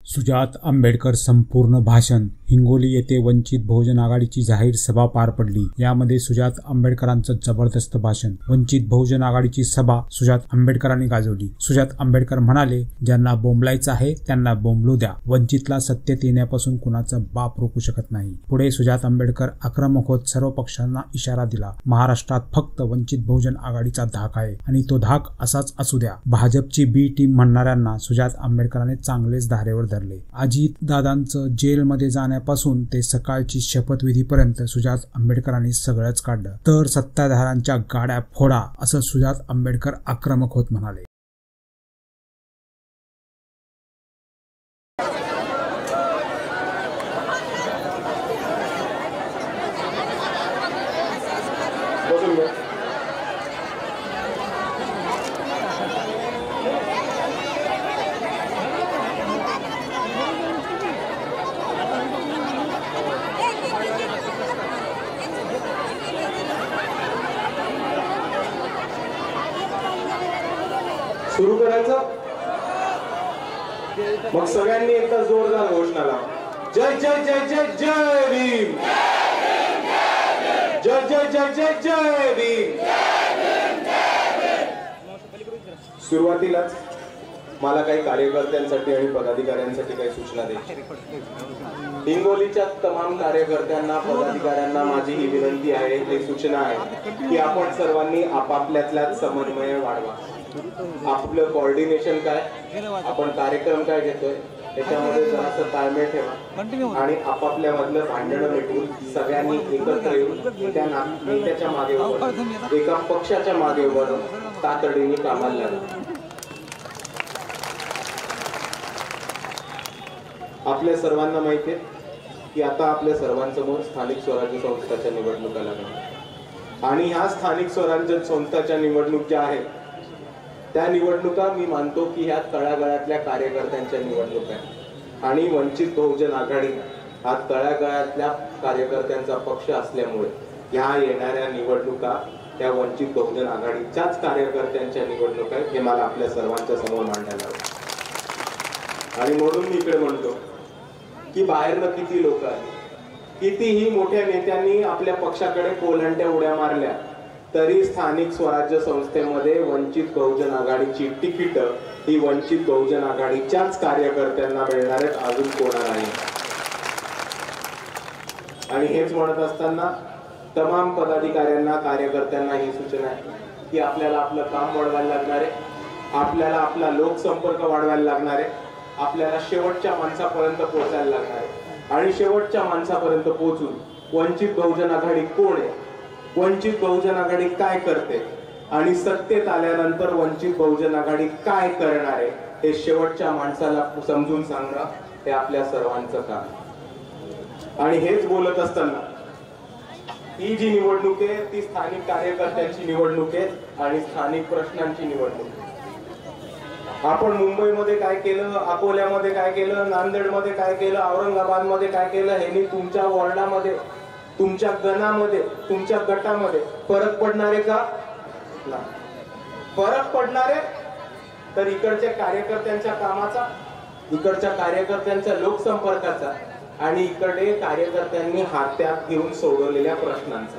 सुजात आंबेडकर संपूर्ण भाषण. हिंगोली येथे वंचित बहुजन आघाडीची जाहीर सभा पार पडली. यामध्ये सुजात आंबेडकरांचं जबरदस्त भाषण. वंचित बहुजन आघाडीची सभा सुजात आंबेडकरांनी गाजवली. सुजात आंबेडकर म्हणाले, ज्यांना बोंबलायचं आहे त्यांना बोंबलू द्या. वंचितला सत्तेत येण्यापासून कुणाचा बाप रोखू शकत नाही. पुढे सुजात आंबेडकर आक्रमक होत सर्व पक्षांना इशारा दिला. महाराष्ट्रात फक्त वंचित बहुजन आघाडीचा धाक आहे आणि तो धाक असाच असू द्या. भाजपची बी टीम म्हणणाऱ्यांना सुजात आंबेडकरांनी चांगलेच धारेवर धरले. अजित दादांचं जेलमध्ये जाण्यापासून ते सकाळची शपथविधीपर्यंत सुजात आंबेडकरांनी सगळंच काढलं. तर सत्ताधाऱ्यांच्या गाड्या फोडा असं सुजात आंबेडकर आक्रमक होत म्हणाले. सुरू करायचं. मग सगळ्यांनी एकदा जोरदार घोषणा लावा. जय जय जय जय जय भीम. जय जय जय जय जय भीम. सुरुवातीलाच मला काही कार्यकर्त्यांसाठी आणि पदाधिकाऱ्यांसाठी काही सूचना द्यायची. हिंगोलीच्या तमाम कार्यकर्त्यांना पदाधिकाऱ्यांना माझी ही विनंती आहे, ही सूचना आहे की आपण सर्वांनी आपापल्यातल्या समन्वय वाढवा. आपलं कोऑर्डिनेशन काय, आपण कार्यक्रम काय घेतोय त्याच्यामध्ये जरासं ताळमेळ ठेवा आणि आपापल्या मधलं भांडणं मिटवून सगळ्यांनी एकत्र येऊन त्या नेत्याच्या मागे उभं, एका पक्षाच्या मागे उभं तातडीने कामाला लागलं. आपल्या सर्वांना माहिती आहे की आता आपल्या सर्वांसमोर स्थानिक स्वराज्य संस्थांच्या निवडणुका लागणार आणि ह्या स्थानिक स्वराज्य संस्थांच्या निवडणूक ज्या आहेत त्या निवडणुका मी मानतो की ह्या तळागाळातल्या कार्यकर्त्यांच्या निवडणुका आहेत आणि वंचित बहुजन आघाडी हा तळागाळातल्या कार्यकर्त्यांचा पक्ष असल्यामुळे ह्या येणाऱ्या निवडणुका त्या वंचित बहुजन आघाडीच्याच कार्यकर्त्यांच्या निवडणुका आहेत हे मला आपल्या सर्वांच्या समोर मांडायला हवं. आणि म्हणून मी इकडे म्हणतो की बाहेरनं किती लोक आली, कितीही मोठ्या नेत्यांनी आपल्या पक्षाकडे कोलंट्या उड्या मारल्या तरी स्थानिक स्वराज्य संस्थेमध्ये वंचित बहुजन आघाडीची तिकीट ही वंचित बहुजन आघाडीच्याच कार्यकर्त्यांना मिळणार आहेत, अजून कोणा नाही. आणि हेच म्हणत असताना तमाम पदाधिकाऱ्यांना कार्यकर्त्यांना ही सूचना आहे की आपल्याला आपलं काम वाढवायला लागणार आहे, आपल्याला आपला लोकसंपर्क वाढवायला लागणार आहे, आपल्याला शेवटच्या माणसापर्यंत पोहोचायला लागणार आहे आणि शेवटच्या माणसापर्यंत पोहोचून वंचित बहुजन आघाडी कोण आहे, वंचित बहुजन आघाडी काय करते आणि सत्तेत आल्यानंतर वंचित बहुजन आघाडी काय करणार आहे हे शेवटच्या माणसाला समजून सांगणं हे आपल्या सर्वांचं काम. आणि हेच बोलत असताना ही जी निवडणूक आहे ती स्थानिक कार्यकर्त्यांची निवडणूक आहे आणि स्थानिक प्रश्नांची निवडणूक. आपण मुंबईमध्ये काय केलं, अकोल्यामध्ये काय केलं, नांदेडमध्ये काय केलं, औरंगाबादमध्ये काय केलं हे तुमच्या वॉर्डामध्ये, तुमच्या गणामध्ये, तुमच्या गटामध्ये फरक पडणार आहे का? फरक पडणार आहे तर इकडच्या कार्यकर्त्यांच्या कामाचा, इकडच्या कार्यकर्त्यांच्या लोकसंपर्काचा आणि इकडे कार्यकर्त्यांनी हातात घेऊन सोडवलेल्या प्रश्नांचा.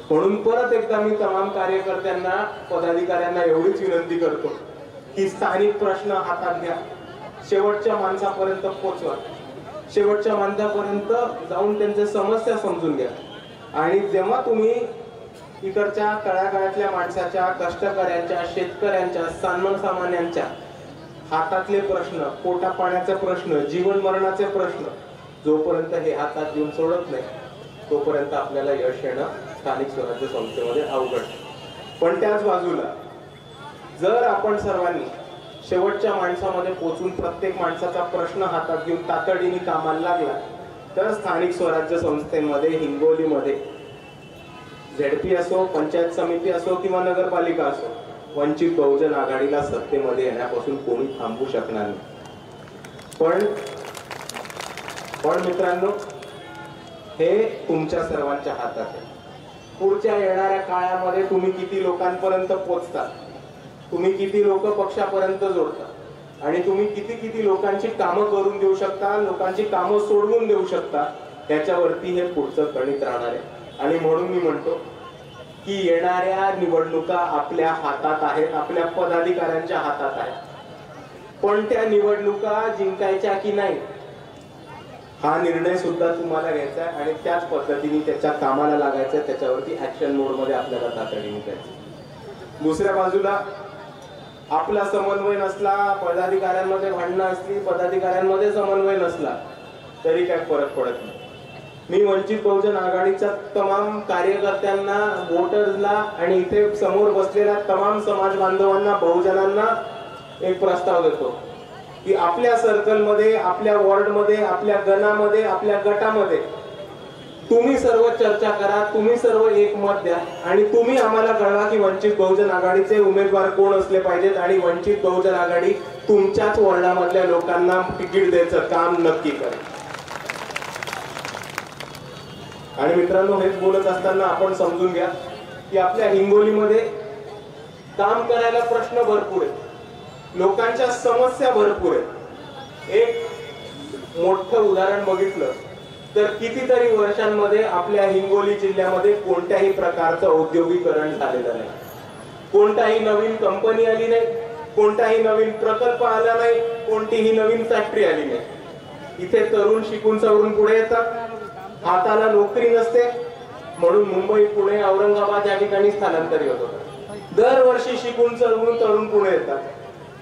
म्हणून परत एकदा मी तमाम कार्यकर्त्यांना पदाधिकाऱ्यांना एवढीच विनंती करतो की स्थानिक प्रश्न हातात घ्या, शेवटच्या माणसापर्यंत पोहोचवा, शेवटच्या माणसापर्यंत जाऊन त्यांच्या समस्या समजून घ्या. आणि जेव्हा तुम्ही इकडच्या तळागाळातल्या माणसाच्या, कष्टकऱ्यांच्या, शेतकऱ्यांच्या, सर्वसामान्यांच्या हातातले प्रश्न, पोटा पाण्याचे प्रश्न, जीवन मरणाचे प्रश्न जोपर्यंत हे हातात घेऊन सोडत नाही तोपर्यंत आपल्याला यश येणं स्थानिक स्वराज्य संस्थेमध्ये अवघड. पण त्याच बाजूला जर आपण सर्वांनी शेवटच्या माणसामध्ये पोहोचून प्रत्येक माणसाचा प्रश्न हातात घेऊन तातडीने कामाला लागला तर स्थानिक स्वराज्य संस्थेमध्ये, हिंगोलीमध्ये झेडपी असो, पंचायत समिती असो किंवा नगरपालिका असो, वंचित बहुजन आघाडीला सत्तेमध्ये येण्यापासून कोणी थांबवू शकणार नाही. पण मित्रांनो, हे तुमच्या सर्वांच्या हातात आहे. पुढच्या येणाऱ्या काळामध्ये तुम्ही किती लोकांपर्यंत पोहोचता, तुम्ही किती लोक पक्षापर्यंत जोडता, आणि तुम्ही किती किती लोकांची कामं करून देऊ शकता, लोकांची कामं सोडवून देऊ शकता, त्याच्यावरती हे पुढचं गणित राहणार आहे. आणि म्हणून मी म्हणतो की येणाऱ्या निवडणुका आपल्या हातात आहेत, आपल्या पदाधिकाऱ्यांच्या हातात आहेत. पण त्या निवडणुका जिंकायच्या की नाही हा निर्णय सुद्धा तुम्हाला घ्यायचा आहे आणि त्याच पद्धतीने त्याच्या कामाला लागायचं, त्याच्यावरती ऍक्शन मोड मध्ये आपल्याला तातडीने करायचं. दुसऱ्या बाजूला आपला समन्वय नसला, पदाधिकाऱ्यांमध्ये भांडणं असली, पदाधिकाऱ्यांमध्ये समन्वय नसला तरी काय फरक पडत नाही. मी वंचित बहुजन आघाडीच्या तमाम कार्यकर्त्यांना, वोटर्सला आणि इथे समोर बसलेल्या तमाम समाज बांधवांना, बहुजनांना एक प्रस्ताव देतो की आपल्या सर्कलमध्ये, आपल्या वॉर्डमध्ये, आपल्या गणामध्ये, आपल्या गटामध्ये तुम्ही सर्व चर्चा करा, तुम्ही सर्व एक मत द्या आणि तुम्ही आम्हाला कळवा की वंचित बहुजन आघाडीचे उमेदवार कोण असले पाहिजेत आणि वंचित बहुजन आघाडी तुमच्याच वॉर्डामधल्या लोकांना तिकीट द्यायचं काम नक्की करेल. आणि मित्रांनो, हेच बोलत असताना आपण समजून घ्या की आपल्या हिंगोलीमध्ये काम करायला प्रश्न भरपूर आहेत, लोकांच्या समस्या भरपूर आहेत. एक मोठं उदाहरण बघितलं तर कितीतरी वर्षांमध्ये आपल्या हिंगोली जिल्ह्यामध्ये कोणत्याही प्रकारचं औद्योगिकरण झालेलं नाही, कोणताही नवीन कंपनी आली नाही, कोणताही नवीन प्रकल्प आला नाही, कोणतीही नवीन फॅक्टरी आली नाही. इथे तरुण शिकून सवरून पुढे येतात, हाताला नोकरी नसते म्हणून मुंबई, पुणे, औरंगाबाद या ठिकाणी स्थलांतरित होतात. दरवर्षी शिकून सवरून तरुण पुढे येतात,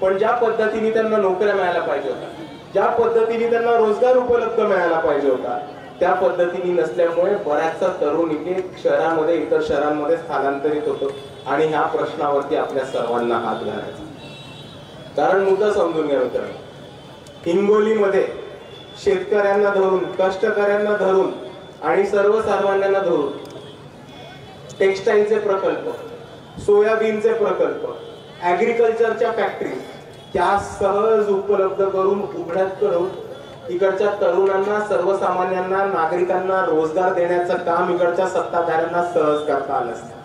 पण ज्या पद्धतीने त्यांना नोकऱ्या मिळायला पाहिजे होत्या, ज्या पद्धतीने त्यांना रोजगार उपलब्ध मिळायला पाहिजे होता, त्या पद्धतीने नसल्यामुळे बऱ्याचसा तरुण इथे शहरामध्ये, इतर शहरांमध्ये स्थलांतरित होतो. आणि ह्या प्रश्नावरती आपल्या सर्वांना हात घालायचा. कारण मुद्दा समजून घ्या मित्रांनो, हिंगोलीमध्ये शेतकऱ्यांना धरून, कष्टकऱ्यांना धरून आणि सर्वसामान्यांना धरून टेक्सटाईलचे प्रकल्प, सोयाबीनचे प्रकल्प, ऍग्रिकल्चरच्या फॅक्टरी त्या सहज उपलब्ध करून, उघड्यात करून इकडच्या तरुणांना, सर्वसामान्यांना, नागरिकांना रोजगार देण्याचं काम इकडच्या सत्ताधाऱ्यांना सहज करता आलं असतं.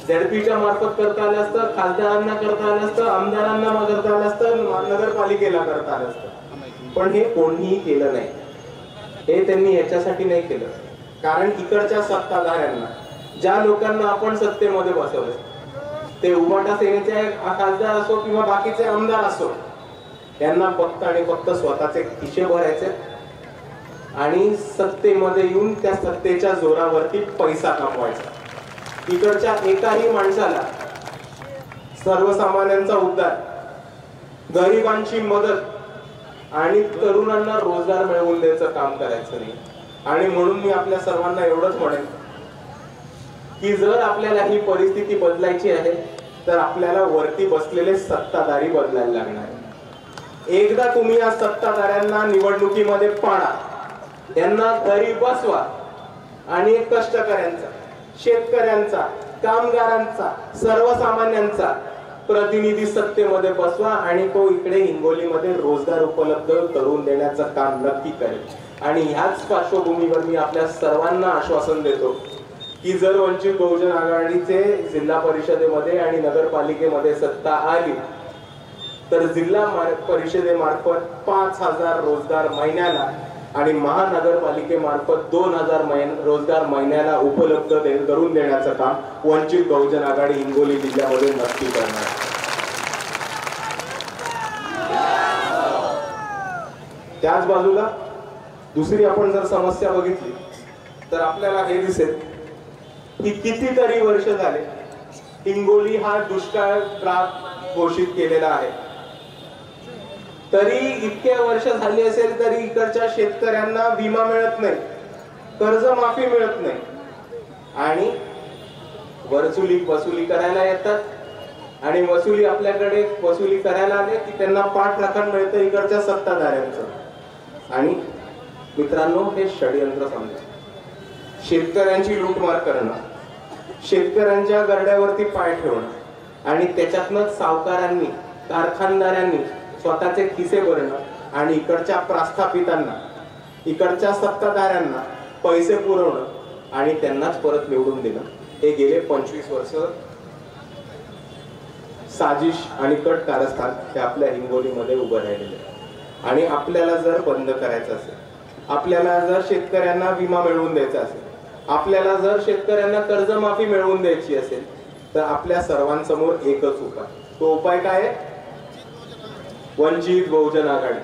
झेडपीच्या मार्फत करता आलं असतं, खासदारांना करता आलं असतं, आमदारांना करता आलं असतं, नगरपालिकेला करता आलं असतं. पण हे कोणीही केलं नाही. हे त्यांनी याच्यासाठी नाही केलं कारण इकडच्या सत्ताधाऱ्यांना, ज्या लोकांना आपण सत्तेमध्ये बसवले, ते उबाटा सेनेचे खासदार असो किंवा बाकीचे आमदार असो, त्यांना फक्त आणि फक्त स्वतःचे खिशे भरायचे आणि सत्तेमध्ये येऊन त्या सत्तेच्या जोरावरती पैसा कमवायचा. इकडच्या एकाही माणसाला सर्वसामान्यांचा उद्धार, गरिबांची मदत आणि तरुणांना रोजगार मिळवून द्यायचं काम करायचं नाही. आणि म्हणून मी आपल्या सर्वांना एवढंच म्हणेन की जर आपल्याला ही परिस्थिती बदलायची आहे तर आपल्याला वरती बसलेले सत्ताधारी बदलायला लागणार आहे. एकदा तुम्ही या सत्ताधाऱ्यांना निवडणुकीमध्ये पाडा, त्यांना घरी बसवा आणि कष्टकऱ्यांचा, शेतकऱ्यांचा, कामगारांचा, सर्वसामान्यांचा प्रतिनिधी सत्तेमध्ये बसवा आणि तो इकडे हिंगोलीमध्ये रोजगार उपलब्ध करून देण्याचं काम नक्की करेल. आणि ह्याच पार्श्वभूमीवर मी आपल्या सर्वांना आश्वासन देतो की जर वंचित बहुजन आघाडीचे जिल्हा परिषदेमध्ये आणि नगरपालिकेमध्ये सत्ता आली तर जिल्हा परिषदेमार्फत 5,000 रोजगार महिन्याला आणि महानगरपालिकेमार्फत 2,000 रोजगार महिन्याला उपलब्ध करून देण्याचं काम वंचित बहुजन आघाडी हिंगोली जिल्ह्यामध्ये नक्की करणार. त्याच बाजूला दुसरी आपण जर समस्या बघितली तर आपल्याला हे दिसेल की कितीतरी वर्ष झाले हिंगोली हा दुष्काळ घोषित केलेला आहे. तरी इतक्या वर्ष झाली असेल तरी इकडच्या शेतकऱ्यांना विमा मिळत नाही, कर्जमाफी मिळत नाही आणि वसुली करायला येतात आणि वसुली आपल्याकडे वसुली करायला आले की त्यांना पाठराखण मिळतं इकडच्या सत्ताधाऱ्यांचं. आणि मित्रांनो, हे षडयंत्र समजा. शेतकऱ्यांची लूटमार करणं, शेतकऱ्यांच्या गरड्यावरती पाय ठेवणं आणि त्याच्यातनंच सावकारांनी, कारखानदारांनी स्वतःचे खिसे भरणं आणि इकडच्या प्रस्थापितांना, इकडच्या सत्ताधाऱ्यांना पैसे पुरवणं आणि त्यांनाच परत निवडून देणं, हे गेले 25 वर्ष साजिश आणि कट कारस्थान हे आपल्या हिंगोलीमध्ये उभं राहिलेले आहे. आणि आपल्याला जर बंद करायचं असेल, आपल्याला जर शेतकऱ्यांना विमा मिळवून द्यायचा असेल, आपल्याला जर शेतकऱ्यांना कर्जमाफी मिळवून द्यायची असेल, तर आपल्या सर्वांसमोर एकच उपाय. तो उपाय काय आहे? वंचित बहुजन आघाडी.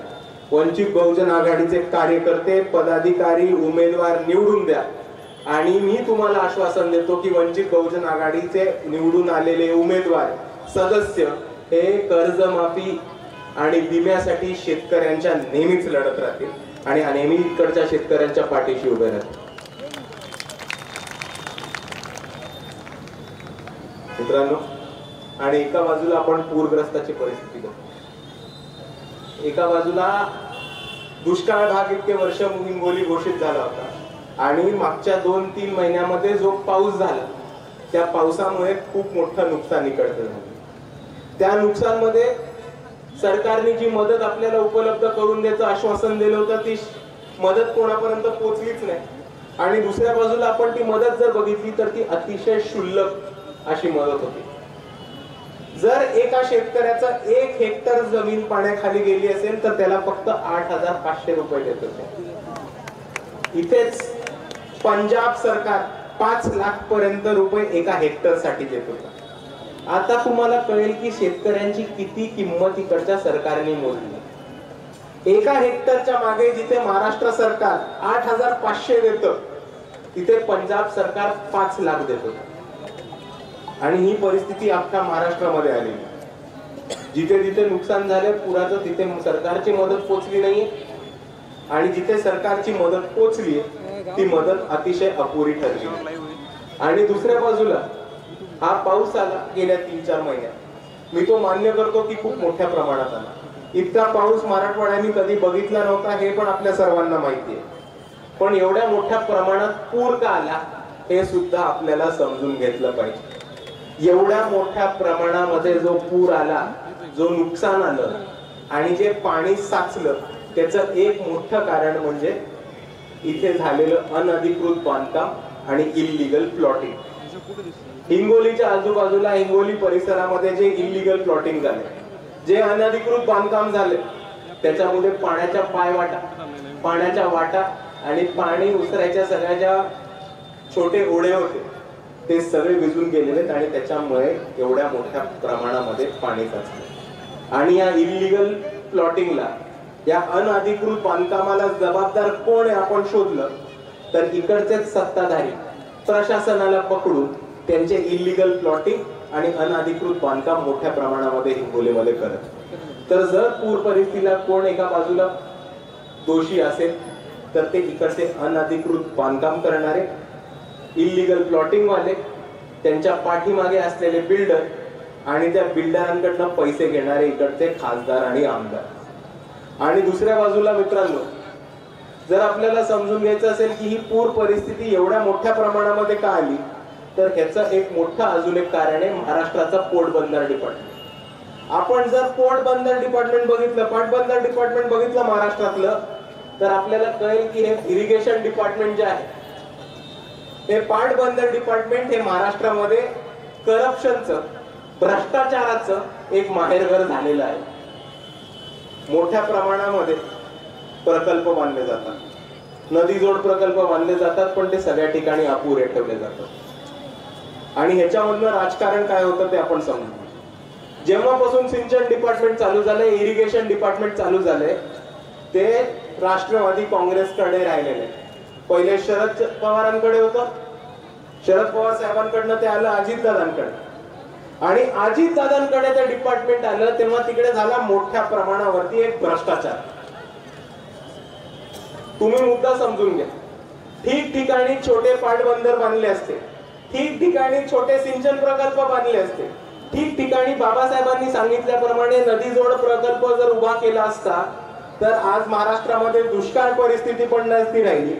वंचित बहुजन आघाडीचे कार्यकर्ते, पदाधिकारी, उमेदवार निवडून द्या. आणि मी तुम्हाला आश्वासन देतो की वंचित बहुजन आघाडीचे निवडून आलेले उमेदवार, सदस्य हे कर्जमाफी आणि विम्यासाठी शेतकऱ्यांच्या नेहमीच लढत राहतील आणि नेहमी इकडच्या शेतकऱ्यांच्या पाठीशी उभे राहतील. मित्रांनो, आणि एका बाजूला आपण पूरग्रस्ताची परिस्थिती बघतो, एका बाजूला दुष्काळ भाग इतके वर्ष हिंगोली घोषित झाला होता आणि मागच्या 2-3 महिन्यामध्ये जो पाऊस झाला त्या पावसामुळे खूप मोठं नुकसान इकडचं झालं. त्या नुकसानमध्ये सरकारने जी मदत आपल्याला उपलब्ध करून द्यायचं आश्वासन दिलं होतं ती मदत कोणापर्यंत पोहोचलीच नाही. आणि दुसऱ्या बाजूला आपण ती मदत जर बघितली तर ती अतिशय क्षुल्लक अशी मदत होती. जर एका शेतकऱ्याचा 1 हेक्टर जमीन पाण्याखाली गेली असेल तर त्याला फक्त 8,500 रुपये देत होते. इथेच पंजाब सरकार 5 लाख पर्यंत रुपये एका हेक्टर साठी देत होतं. आता तुम्हाला कळेल की शेतकऱ्यांची किती किंमत इकडच्या सरकारने मोजली. एका हेक्टरच्या मागे जिथे महाराष्ट्र सरकार 8,500 देतं, तिथे पंजाब सरकार 5 लाख देत होतं. आणि ही परिस्थिती अख्ख्या महाराष्ट्रामध्ये आली. जिथे जिथे नुकसान झाले पुराचं, तिथे सरकारची मदत पोचली नाहीये आणि जिथे सरकारची मदत पोचली ती मदत अतिशय अपुरी ठरली. आणि दुसऱ्या बाजूला हा पाऊस आला गेल्या 3-4 महिन्यात. मी तो मान्य करतो की खूप मोठ्या प्रमाणात आला. इतका पाऊस मराठवाड्याने कधी बघितला नव्हता हे पण आपल्या सर्वांना माहिती आहे. पण एवढ्या मोठ्या प्रमाणात पूर का आला हे सुद्धा आपल्याला समजून घेतलं पाहिजे. एवढ्या मोठ्या प्रमाणामध्ये जो पूर आला, जो नुकसान आलं आणि जे पाणी साचलं, त्याचं एक मोठं कारण म्हणजे इथे झालेलं अनधिकृत बांधकाम आणि इल्लीगल प्लॉटिंग. हिंगोलीच्या आजूबाजूला, हिंगोली परिसरामध्ये जे इल्लीगल प्लॉटिंग झाले, जे अनधिकृत बांधकाम झाले, त्याच्यामध्ये पाण्याच्या पायवाटा, पाण्याच्या वाटा आणि पाणी उसरायच्या सगळ्या ज्या छोटे ओढे होते ते सगळे विजून गेलेले आणि त्याच्यामुळे एवढ्या मोठ्या प्रमाणामध्ये पाणी साचले. आणि या इल्लीगल प्लॉटिंगला, या अनधिकृत बांधकामाला जबाबदार कोण आहे आपण शोधलं तर इकडचेच सत्ताधारी प्रशासनाला पकडून त्यांचे इल्लीगल प्लॉटिंग आणि अनधिकृत बांधकाम मोठ्या प्रमाणामध्ये हिंगोलीमध्ये करत. तर जर पूर परिस्थितीला कोण एका बाजूला दोषी असेल तर ते इकडचे अनधिकृत बांधकाम करणारे, इल्लीगल प्लॉटिंग वाले, त्यांच्या पाठीमागे असलेले बिल्डर आणि त्या बिल्डरांकडनं पैसे घेणारे इकडचे खासदार आणि आमदार. आणि दुसऱ्या बाजूला मित्रांनो, जर आपल्याला समजून घ्यायचं असेल की ही पूर परिस्थिती एवढ्या मोठ्या प्रमाणामध्ये का आली तर ह्याचं एक मोठं अजून एक कारण आहे महाराष्ट्राचा पोटबंदर डिपार्टमेंट. आपण जर पोटबंदर डिपार्टमेंट बघितलं, पाटबंदर डिपार्टमेंट बघितलं महाराष्ट्रातलं, तर आपल्याला कळेल की हे इरिगेशन डिपार्टमेंट जे आहे, हे पाटबंदर डिपार्टमेंट हे महाराष्ट्रामध्ये करप्शनचं, भ्रष्टाचाराचं एक माहेरघर झालेलं आहे. मोठ्या प्रमाणामध्ये प्रकल्प बांधले जातात, नदीजोड प्रकल्प बांधले जातात, पण ते सगळ्या ठिकाणी अपुरे ठेवले जातात. आणि ह्याच्यामधनं राजकारण काय होतं ते आपण समजू. जेव्हापासून सिंचन डिपार्टमेंट चालू झालंय, इरिगेशन डिपार्टमेंट चालू झालंय, ते राष्ट्रवादी काँग्रेसकडे राहिलेले. पहिले शरद पवारांकडे होतं, शरद पवार साहेबांकडनं ते आलं अजितदादांकडे, आणि अजितदादांकडे ते डिपार्टमेंट आलं तेव्हा तिकडे झाला मोठ्या प्रमाणावरती एक भ्रष्टाचार. तुम्ही मुद्दा समजून घ्या. ठिकठिकाणी छोटे पाटबंदर बांधले असते, ठिकठिकाणी छोटे सिंचन प्रकल्प बांधले असते, ठिकठिकाणी बाबासाहेबांनी सांगितल्याप्रमाणे नदीजोड प्रकल्प जर उभा केला असता तर आज महाराष्ट्रामध्ये दुष्काळ परिस्थिती पण नसती राहिली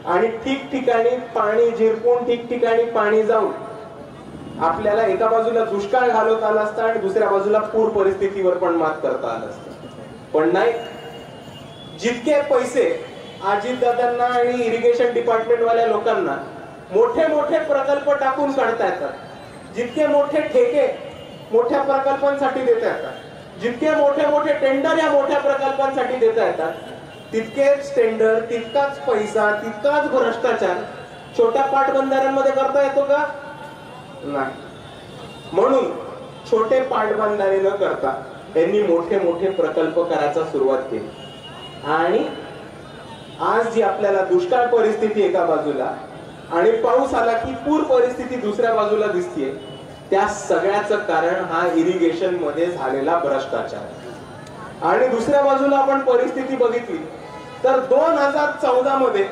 आणि ठिकठिकाणी पाणी झिरपून ठिकठिकाणी पाणी जाऊन आपल्याला एका बाजूला दुष्काळ घालवता आला असता आणि दुसऱ्या बाजूला पूर परिस्थितीवर पण मात करता आलं असतं. पण नाही, जितके पैसे अजितदादांना आणि इरिगेशन डिपार्टमेंट वाल्या लोकांना मोठे मोठे प्रकल्प टाकून काढता येतात, जितके मोठे ठेके मोठ्या प्रकल्पांसाठी देता येतात, जितके मोठे मोठे टेंडर या मोठ्या प्रकल्पांसाठी देता येतात, तितकेच टेंडर, तितकाच पैसा, तितकाच भ्रष्टाचार छोट्या पाटबंधाऱ्यांमध्ये करता येतो का? नाही. म्हणून छोटे पाटबंधारे न करता त्यांनी मोठे मोठे प्रकल्प करायला सुरुवात केली. आणि आज जी आपल्याला दुष्काळ परिस्थिती एका बाजूला आणि पाऊस आला की पूर परिस्थिती दुसऱ्या बाजूला दिसतेय, त्या सगळ्याचं कारण हा इरिगेशन मध्ये झालेला भ्रष्टाचार. आणि दुसऱ्या बाजूला आपण परिस्थिती बघितली तर 2014 मध्ये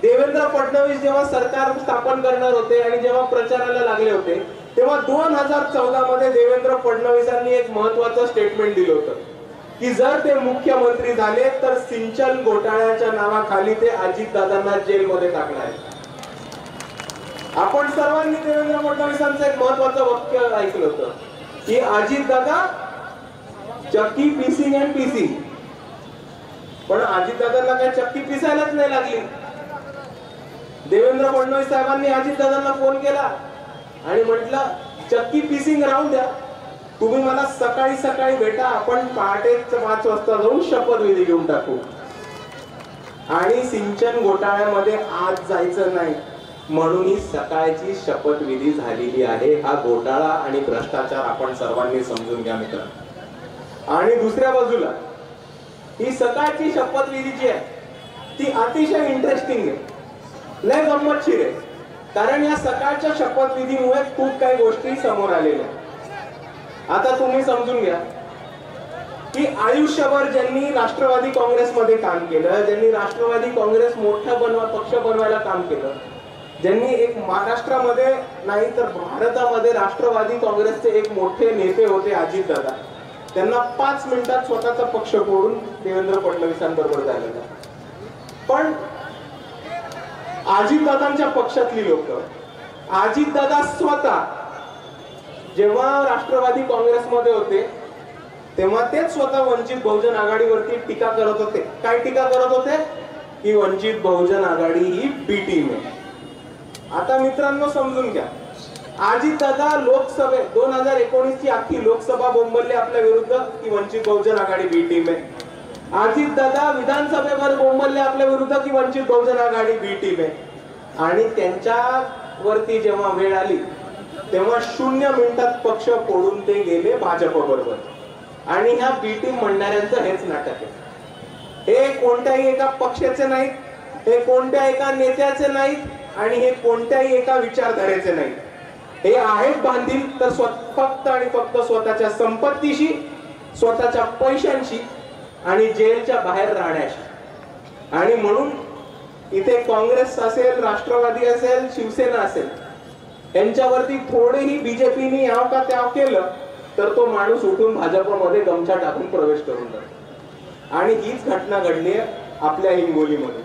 देवेंद्र फडणवीस जेव्हा सरकार स्थापन करणार होते आणि जेव्हा प्रचाराला लागले होते, तेव्हा 2014 मध्ये देवेंद्र फडणवीसांनी एक महत्वाचं स्टेटमेंट दिलं होतं की जर ते मुख्यमंत्री झाले तर सिंचन घोटाळ्याच्या नावाखाली ते अजितदादांना जेलमध्ये टाकणार. आपण सर्वांनी देवेंद्र फडणवीसांचं एक महत्वाचं वाक्य ऐकलं होतं की अजितदादा चक्की पीसिंग अँड पीसिंग. पण अजितदादांना काही चक्की पिसायलाच नाही लागली. देवेंद्र फडणवीस साहेबांनी अजितदादांना फोन केला आणि म्हटलं चक्की पीसिंग राहून द्या, तुम्ही मला सकाळी सकाळी भेटा, आपण पहाटे 5 वाजता जाऊन शपथविधी घेऊन टाकू. आणि सिंचन घोटाळ्यामध्ये आज जायचं नाही म्हणून ही सकाळची शपथविधी झालेली आहे. हा घोटाळा आणि भ्रष्टाचार आपण सर्वांनी समजून घ्या मित्रांनो. आणि दुसऱ्या बाजूला ही सकाळची शपथविधी जी आहे ती अतिशय इंटरेस्टिंग आहे, लय गंमतशीर आहे. कारण या सकाळच्या शपथविधीमुळे खूप काही गोष्टी समोर आलेल्या. आता तुम्ही समजून घ्या की आयुष्यभर ज्यांनी राष्ट्रवादी काँग्रेसमध्ये काम केलं, ज्यांनी राष्ट्रवादी काँग्रेस मोठा पक्ष बनवायला काम केलं, ज्यांनी एक महाराष्ट्रामध्ये नाही तर भारतामध्ये राष्ट्रवादी काँग्रेसचे एक मोठे नेते होते अजितदादा, त्यांना 5 मिनिटात स्वतःचा पक्ष फोडून देवेंद्र फडणवीसांबरोबर झालेला. पण अजितदादांच्या पक्षातली लोक, अजितदादा स्वतः जेव्हा राष्ट्रवादी काँग्रेसमध्ये होते तेव्हा तेच स्वतः वंचित बहुजन आघाडीवरती टीका करत होते. काय टीका करत होते? की वंचित बहुजन आघाडी ही बी टीम आहे. आता मित्रांनो समजून घ्या, अजितदादा लोकसभेत 2019 ची अख्खी लोकसभा बोंबलले आपल्या विरुद्ध की वंचित बहुजन आघाडी बी टीम आहे. अजितदादा विधानसभेवर बोंबलले आपल्या विरुद्ध की वंचित बहुजन आघाडी बी टीम आहे. आणि त्यांच्यावरती जेव्हा वेळ आली तेव्हा 0 मिनिटात पक्ष फोडून ते गेले भाजप बरोबर. आणि ह्या बी टीम म्हणणाऱ्यांचं हेच नाटक आहे. हे कोणत्याही एका पक्षाचे नाहीत, हे कोणत्या एका नेत्याचे नाहीत आणि हे कोणत्याही एका विचारधारेचे नाहीत. हे आहेत बांधील तर फक्त आणि फक्त स्वतःच्या संपत्तीशी, स्वतःच्या पैशांशी आणि जेलच्या बाहेर राहण्याशी. आणि म्हणून इथे काँग्रेस असेल, राष्ट्रवादी असेल, शिवसेना असेल, यांच्यावरती थोडेही बीजेपीने याव का त्याव केलं तर तो माणूस उठून भाजपमध्ये गमछा टाकून प्रवेश करून जातो. आणि हीच घटना घडली आपल्या हिंगोलीमध्ये.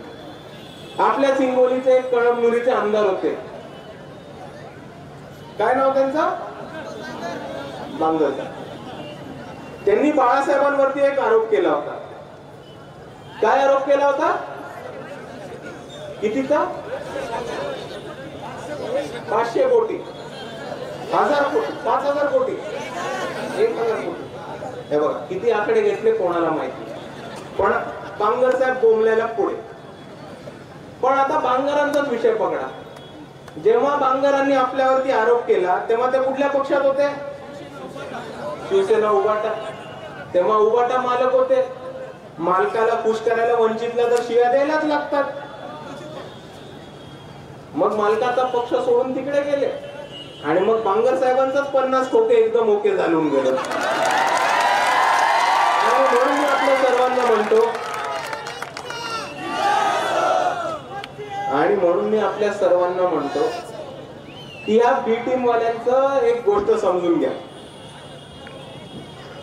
आपल्याच हिंगोलीचे एक कळमनुरीचे आमदार होते, काय नाव त्यांचं? बांगर. त्यांनी बाळासाहेबांवरती एक आरोप केला होता. काय आरोप केला होता? कितीचा? 500 कोटी, 1000 कोटी, 5000 कोटी, 1000 कोटी. हे बघा किती आकडे घेतले कोणाला माहिती. पण बांगर साहेब बोंबल्याला पुढे. पण आता बांगरांचाच विषय पकडा. जेव्हा बांगरांनी आपल्यावरती आरोप केला तेव्हा ते कुठल्या पक्षात होते? शिवसेना, उबाटा. तेव्हा उबाटा मालक होते. मालकाला खुश करायला वंचितला तर शिव्या द्यायलाच लागतात. मग मालकाचा पक्ष सोडून तिकडे गेले आणि मग बांगर साहेबांचाच 50 खोके एकदम ओके झालून गेलं. आणि म्हणून मी आपल्या सर्वांना म्हणतो, आणि म्हणून मी आपल्या सर्वांना म्हणतो की या बी टीम वाल्यांचं एक गोष्ट समजून घ्या.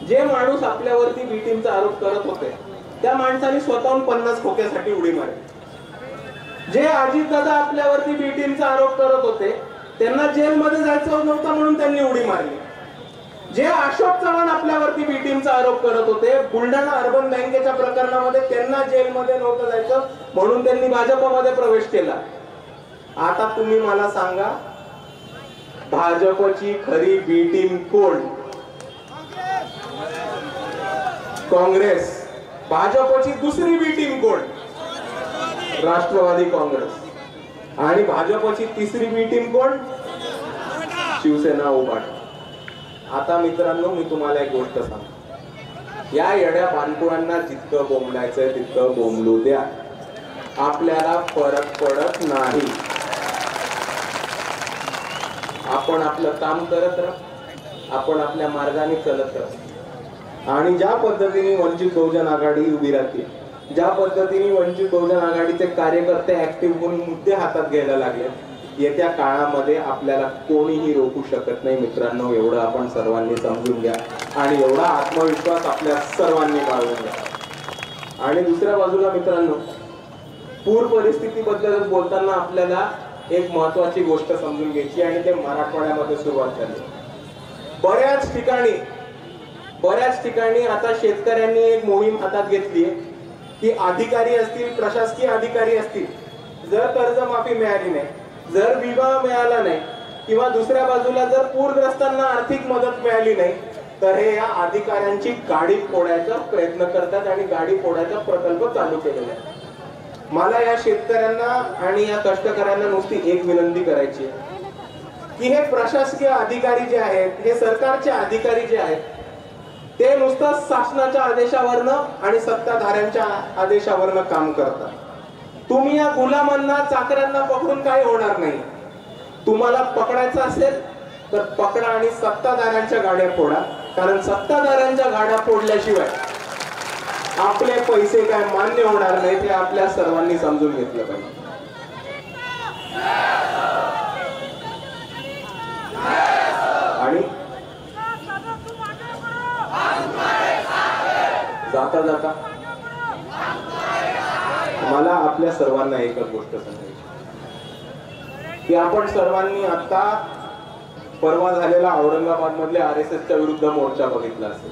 जे माणूस आपल्यावरती बी टीमचा आरोप करत होते त्या माणसाने स्वतःहून 50 खोक्यासाठी उडी मारली. जे अजितदादा आपल्यावरती बी टीमचा आरोप करत होते त्यांना जेलमध्ये जायचं नव्हतं म्हणून त्यांनी उडी मारली. जे अशोक चव्हाण आपल्यावरती बी टीमचा आरोप करत होते बुलढाणा अर्बन बँकेच्या प्रकरणामध्ये, त्यांना जेलमध्ये नव्हतं जायचं म्हणून त्यांनी भाजपमध्ये प्रवेश केला. आता तुम्ही मला सांगा भाजपची खरी बी टीम कोण? काँग्रेस. भाजपची दुसरी बी टीम कोण? राष्ट्रवादी काँग्रेस. आणि भाजपची तिसरी बी टीम कोण? शिवसेना उभाटा. आता मित्रांनो, मी तुम्हाला एक गोष्ट सांगतो, या येड्या बानकुळांना जितकं बोंबलायचंय तितकं बोंबलू द्या, आपल्याला फरक पडत नाही. आपण आपलं काम करत राहा, आपण आपल्या मार्गाने चालत राहा. आणि ज्या पद्धतीने वंचित बहुजन आघाडी उभी राहते, ज्या पद्धतीने वंचित बहुजन आघाडीचे कार्यकर्ते ऍक्टिव्ह होऊन मुद्दे हातात घ्यायला लागले, येत्या काळामध्ये आपल्याला कोणीही रोखू शकत नाही मित्रांनो. एवढं आपण सर्वांनी समजून घ्या आणि एवढा आत्मविश्वास आपल्या सर्वांनी बाळगून घ्या. आणि दुसऱ्या बाजूला मित्रांनो, पूर परिस्थितीबद्दल बोलताना आपल्याला एक महत्वाची गोष्ट समजून घ्यायची आणि ते मराठवाड्यामध्ये सुरुवात झाली. बऱ्याच ठिकाणी आता शेतकऱ्यांनी एक मोहीम हातात घेतली आहे की अधिकारी असतील, प्रशासकीय अधिकारी असतील, जर कर्जमाफी मिळाली नाही, जर विमा मिळाला नाही किंवा दुसऱ्या बाजूला जर पूरग्रस्तांना आर्थिक मदत मिळाली नाही, तर हे या अधिकाऱ्यांची गाडी फोडायचा प्रयत्न करतात आणि गाडी फोडायचा प्रकल्प चालू केलेला आहे. मला या शेतकऱ्यांना आणि या कष्टकऱ्यांना नुसती एक विनंती करायची आहे की हे प्रशासकीय अधिकारी जे आहेत, हे सरकारचे अधिकारी जे आहेत, ते नुसतं शासनाच्या आदेशावरनं आणि सत्ताधाऱ्यांच्या आदेशावरनं काम करतात. तुम्ही या गुलामांना, चाकऱ्यांना पकडून काही होणार नाही. तुम्हाला पकडायचं असेल तर पकडा आणि सत्ताधाऱ्यांच्या गाड्या फोडा, कारण सत्ताधाऱ्यांच्या गाड्या फोडल्याशिवाय आपले पैसे काय मान्य होणार नाही, ते आपल्या सर्वांनी समजून घेतलं पाहिजे. आणि जाता जाता मला आपल्या सर्वांना एकच गोष्ट सांगायची की आपण सर्वांनी आता परवा झालेला औरंगाबाद मधल्या RSSच्या विरुद्ध मोर्चा बघितला असेल.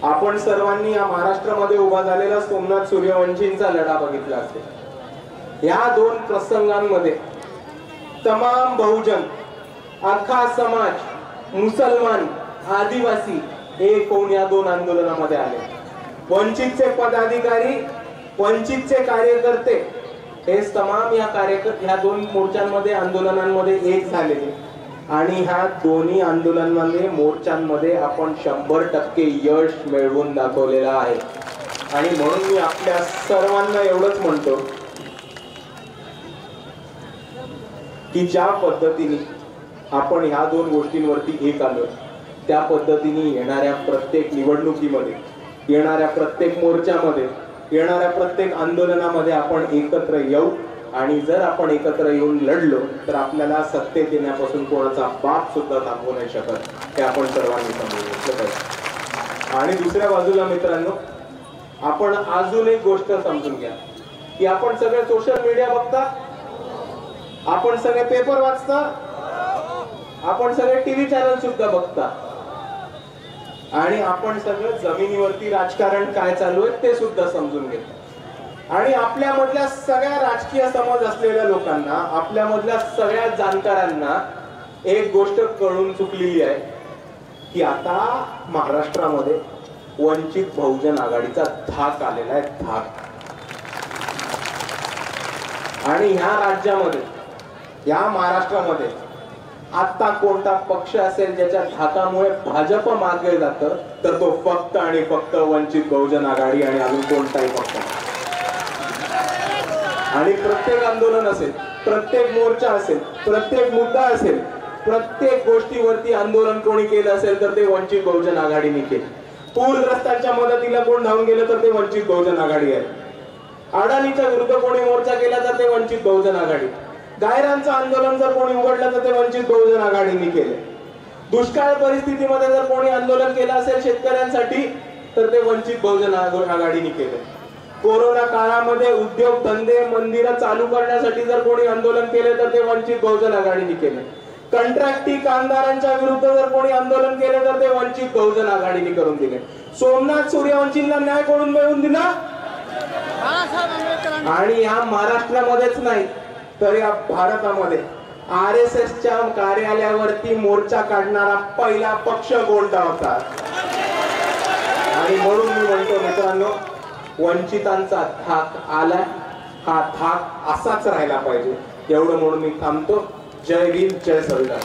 आपण सर्वांनी या महाराष्ट्रामध्ये उभा झालेला सोमनाथ सूर्यवंशींचा लढा बघितला असेल. या दोन प्रसंगांमध्ये तमाम बहुजन, अख्खा समाज, मुसलमान, आदिवासी एक होऊन या दोन आंदोलनामध्ये आले. वंचितचे पदाधिकारी, वंचितचे कार्यकर्ते हे तमाम या दोन मोर्चांमध्ये, आंदोलनांमध्ये एक झालेले. आणि ह्या दोन्ही आंदोलनांमध्ये, मोर्चांमध्ये आपण 100% यश मिळवून दाखवलेलं आहे. आणि म्हणून मी आपल्या सर्वांना एवढंच म्हणतो की ज्या पद्धतीने आपण ह्या दोन गोष्टींवरती एक आलो, त्या पद्धतीने येणाऱ्या प्रत्येक निवडणुकीमध्ये, येणाऱ्या प्रत्येक मोर्चामध्ये, येणाऱ्या प्रत्येक आंदोलनामध्ये आपण एकत्र येऊ. आणि जर आपण एकत्र येऊन लढलो तर आपल्याला सत्तेत येण्यापासून कोणाचा बाप सुद्धा थांबवू नाही शकत, हे आपण सर्वांनी समजून घेतलं पाहिजे. आणि दुसऱ्या बाजूला मित्रांनो, आपण अजून एक गोष्ट समजून घ्या की आपण सगळे सोशल मीडिया बघता, आपण सगळे पेपर वाचता, आपण सगळे टीव्ही चॅनल सुद्धा बघता, आणि आपण सगळं जमिनीवरती राजकारण काय चालू आहे ते सुद्धा समजून घेतो. आणि आपल्यामधल्या सगळ्या राजकीय समज असलेल्या लोकांना, आपल्यामधल्या सगळ्या जाणकारांना एक गोष्ट कळून चुकलेली आहे की आता महाराष्ट्रामध्ये वंचित बहुजन आघाडीचा धाक आलेला आहे, धाक. आणि ह्या राज्यामध्ये, या महाराष्ट्रामध्ये आता कोणता पक्ष असेल ज्याच्या धाकामुळे भाजप मागे जातं, तर तो फक्त आणि फक्त वंचित बहुजन आघाडी आणि अजून कोणताही पक्ष. आणि प्रत्येक आंदोलन असेल, प्रत्येक मोर्चा असेल, प्रत्येक मुद्दा असेल, प्रत्येक गोष्टीवरती आंदोलन कोणी केलं असेल तर ते वंचित बहुजन आघाडीने केलं. पूरग्रस्तांच्या मदतीला कोण धावून गेलं तर ते वंचित बहुजन आघाडी आहे. अडाणीच्या विरुद्ध कोणी मोर्चा केला तर ते वंचित बहुजन आघाडी. गायरांचं आंदोलन जर कोणी उघडलं तर ते वंचित बहुजन आघाडीने केले. दुष्काळ परिस्थितीमध्ये जर कोणी आंदोलन केलं असेल शेतकऱ्यांसाठी तर ते वंचित बहुजन आघाडीने केले. कोरोना काळामध्ये उद्योग धंदे, मंदिरं चालू करण्यासाठी जर कोणी आंदोलन केले तर ते वंचित बहुजन आघाडीने केले. कंत्राटी कामगारांच्या विरुद्ध जर कोणी आंदोलन केले तर ते वंचित बहुजन आघाडीने करून दिले. सोमनाथ सूर्यवंशींना न्याय कोण मिळवून दिला? आणि या महाराष्ट्रामध्येच नाही तर या भारतामध्ये RSSच्या कार्यालयावरती मोर्चा काढणारा पहिला पक्ष कोणता होता? आणि म्हणून मी म्हणतो मित्रांनो, वंचितांचा धाक आलाय, हा धाक असाच राहिला पाहिजे एवढं म्हणून मी थांबतो. जय भीम, जय संविधान.